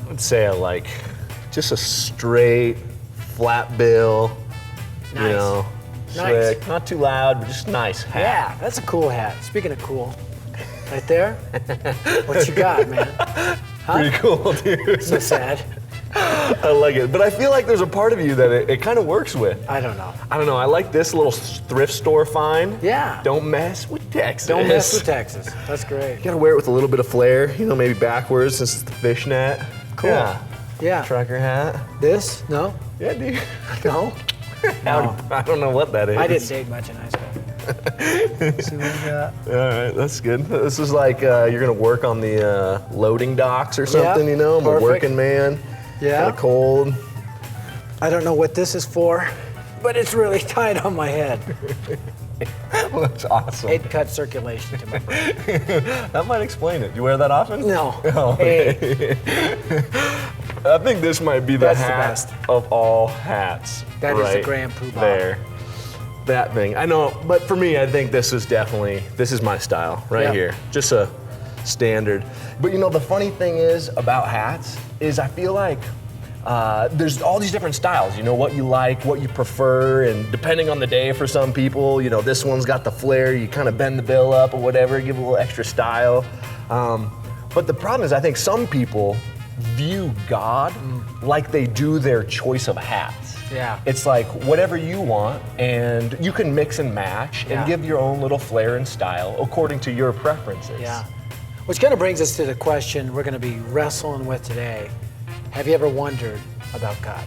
I'd say I like just a straight, flat bill, Nice. you know, Nice. slick, not too loud, but just nice hat. Yeah, that's a cool hat. Speaking of cool, right there. What you got, man? Pretty cool, dude. So sad. I like it, but I feel like there's a part of you that it kind of works with. I don't know. I don't know, I like this little thrift store find. Yeah. Don't mess with Texas. Don't mess with Texas. That's great. You gotta wear it with a little bit of flair, you know, maybe backwards since it's the fishnet. Cool. Yeah. Yeah. Trucker hat. This? No? Yeah, dude. No? No. I don't know what that is. I didn't date much in high school. See what we got? All right, that's good. This is like you're gonna work on the loading docks or something, you know? I'm a perfect. working man. Yeah. Kinda cold. I don't know what this is for, but it's really tight on my head. That's awesome. It cut circulation to my brain. That might explain it. You wear that often? No. Oh, Hey, okay. I think this might be the That's the hat best. of all hats. That is the right Grand Poobah. there. That thing. I know, but for me, I think this is my style right Yeah. here. Just a standard. But you know, the funny thing is about hats is I feel like there's all these different styles, you know, what you like, what you prefer, and depending on the day for some people, you know, this one's got the flair, you kind of bend the bill up or whatever, give it a little extra style. But the problem is I think some people view God like they do their choice of hats. Yeah. It's like whatever you want, and you can mix and match Yeah. and give your own little flair and style according to your preferences. Yeah. Which kind of brings us to the question we're going to be wrestling with today. Have you ever wondered about God?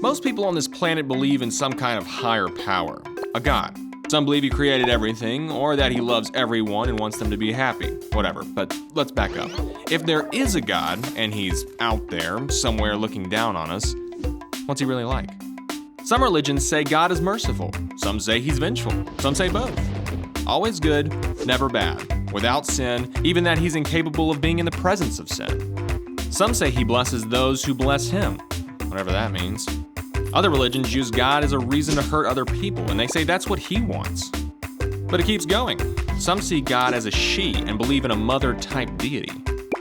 Most people on this planet believe in some kind of higher power, a God. Some believe he created everything, or that he loves everyone and wants them to be happy. Whatever, but let's back up. If there is a God, and he's out there, somewhere looking down on us, what's he really like? Some religions say God is merciful. Some say he's vengeful. Some say both. Always good, never bad. Without sin, even that he's incapable of being in the presence of sin. Some say he blesses those who bless him, whatever that means. Other religions use God as a reason to hurt other people, and they say that's what he wants. But it keeps going. Some see God as a she and believe in a mother-type deity.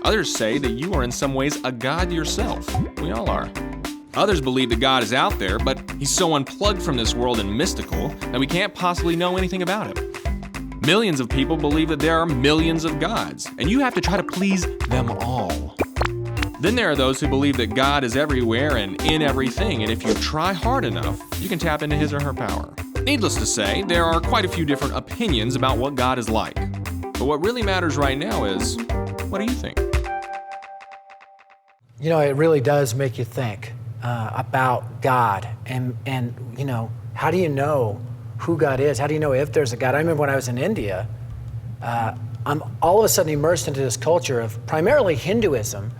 Others say that you are in some ways a god yourself. We all are. Others believe that God is out there, but he's so unplugged from this world and mystical that we can't possibly know anything about him. Millions of people believe that there are millions of gods, and you have to try to please them all. Then there are those who believe that God is everywhere and in everything, and if you try hard enough, you can tap into his or her power. Needless to say, there are quite a few different opinions about what God is like. But what really matters right now is, what do you think? You know, it really does make you think about God and you know, how do you know who God is? How do you know if there's a God? I remember when I was in India, I'm all of a sudden immersed into this culture of primarily Hinduism,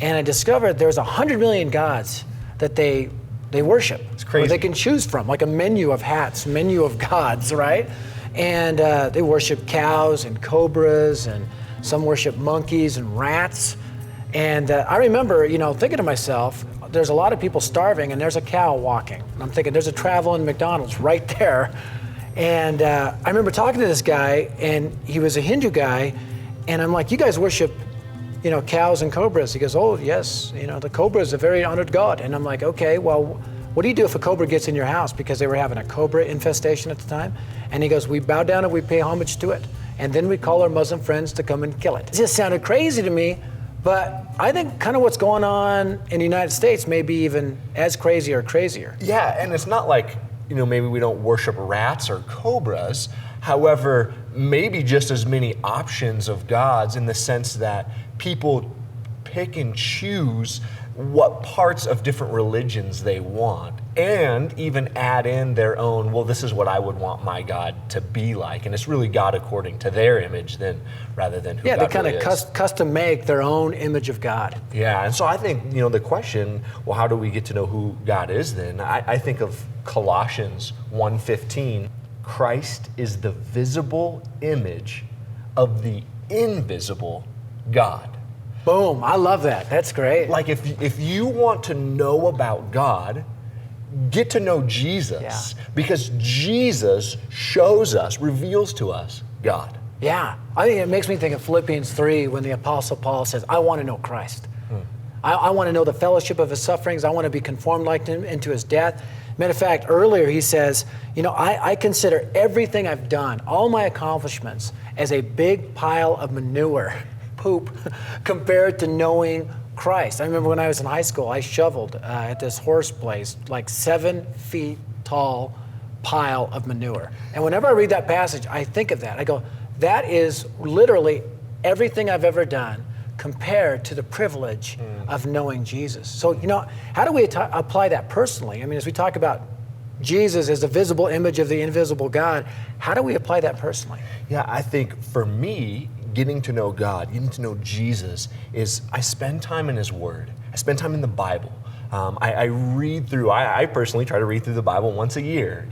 and I discovered there's 100 million gods that they worship. It's crazy. Or they can choose from, like a menu of hats, menu of gods, right? And they worship cows and cobras, and some worship monkeys and rats. And I remember, you know, thinking to myself, there's a lot of people starving and there's a cow walking. And I'm thinking, there's a traveling McDonald's right there. And I remember talking to this guy, and he was a Hindu guy, and I'm like, you guys worship, you know, cows and cobras. He goes, oh, yes, you know, the cobra is a very honored god. And I'm like, okay, well, what do you do if a cobra gets in your house? Because they were having a cobra infestation at the time. And he goes, we bow down and we pay homage to it. And then we call our Muslim friends to come and kill it. It just sounded crazy to me, but I think kind of what's going on in the United States may be even as crazy or crazier. Yeah, and it's not like, you know, maybe we don't worship rats or cobras. However, maybe just as many options of gods, in the sense that people pick and choose what parts of different religions they want, and even add in their own, well, this is what I would want my God to be like. And it's really God according to their image rather than who God they kind really of is. custom make their own image of God. Yeah, and so I think, you know, the question, well, how do we get to know who God is then? I think of Colossians 1:15. Christ is the visible image of the invisible God. Boom, I love that. That's great. Like if you want to know about God, get to know Jesus, Yeah. because Jesus shows us, reveals to us God. Yeah, I think it makes me think of Philippians 3 when the Apostle Paul says, I want to know Christ. I want to know the fellowship of his sufferings. I want to be conformed like him into his death. Matter of fact, earlier he says, I consider everything I've done, all my accomplishments, as a big pile of manure, poop, compared to knowing Christ. I remember when I was in high school, I shoveled at this horse place, like 7 feet tall pile of manure. And whenever I read that passage, I think of that. I go, that is literally everything I've ever done compared to the privilege of knowing Jesus. So, how do we apply that personally? I mean, as we talk about Jesus as the visible image of the invisible God, how do we apply that personally? Yeah, I think for me, getting to know God, getting to know Jesus is I spend time in His Word. I spend time in the Bible. I read through, I personally try to read through the Bible once a year.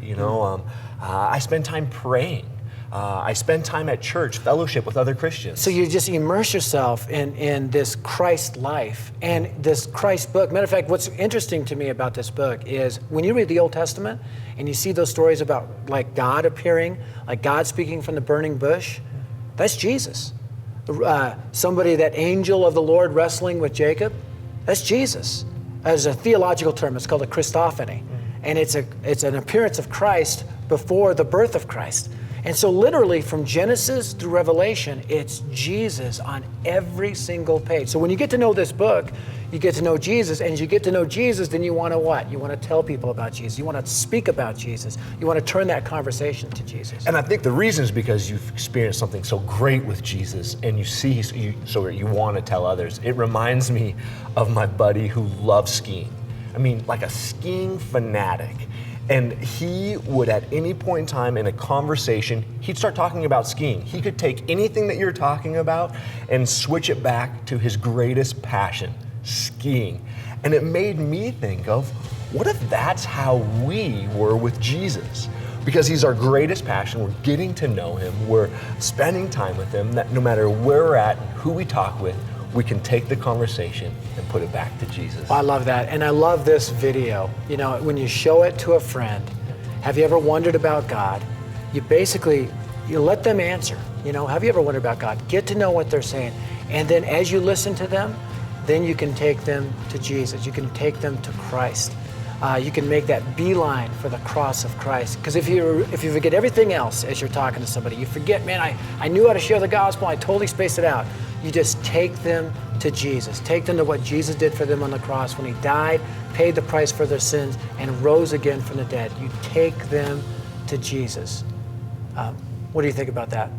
I spend time praying. I spend time at church, fellowship with other Christians. So you just immerse yourself in this Christ life and this Christ book. Matter of fact, what's interesting to me about this book is when you read the Old Testament and you see those stories about like God appearing, like God speaking from the burning bush, that's Jesus. Somebody, that angel of the Lord wrestling with Jacob, that's Jesus. As a theological term, it's called a Christophany. And it's an appearance of Christ before the birth of Christ. And so literally from Genesis through Revelation, it's Jesus on every single page. So when you get to know this book, you get to know Jesus, and as you get to know Jesus, then you want to what? You want to tell people about Jesus. You want to speak about Jesus. You want to turn that conversation to Jesus. And I think the reason is because you've experienced something so great with Jesus, and so you want to tell others. It reminds me of my buddy who loves skiing. I mean, like a skiing fanatic. And he would, at any point in time in a conversation, he'd start talking about skiing. He could take anything that you're talking about and switch it back to his greatest passion, skiing. And it made me think of, what if that's how we were with Jesus? Because he's our greatest passion, we're getting to know him, we're spending time with him, that no matter where we're at and who we talk with, we can take the conversation and put it back to Jesus. I love that. And I love this video. When you show it to a friend, have you ever wondered about God? You let them answer. Have you ever wondered about God? Get to know what they're saying. And then as you listen to them, then you can take them to Jesus. You can take them to Christ. You can make that beeline for the cross of Christ. Because if you forget everything else as you're talking to somebody, you forget, man, I knew how to share the gospel, I totally spaced it out. You just take them to Jesus. Take them to what Jesus did for them on the cross when he died, paid the price for their sins, and rose again from the dead. You take them to Jesus. What do you think about that?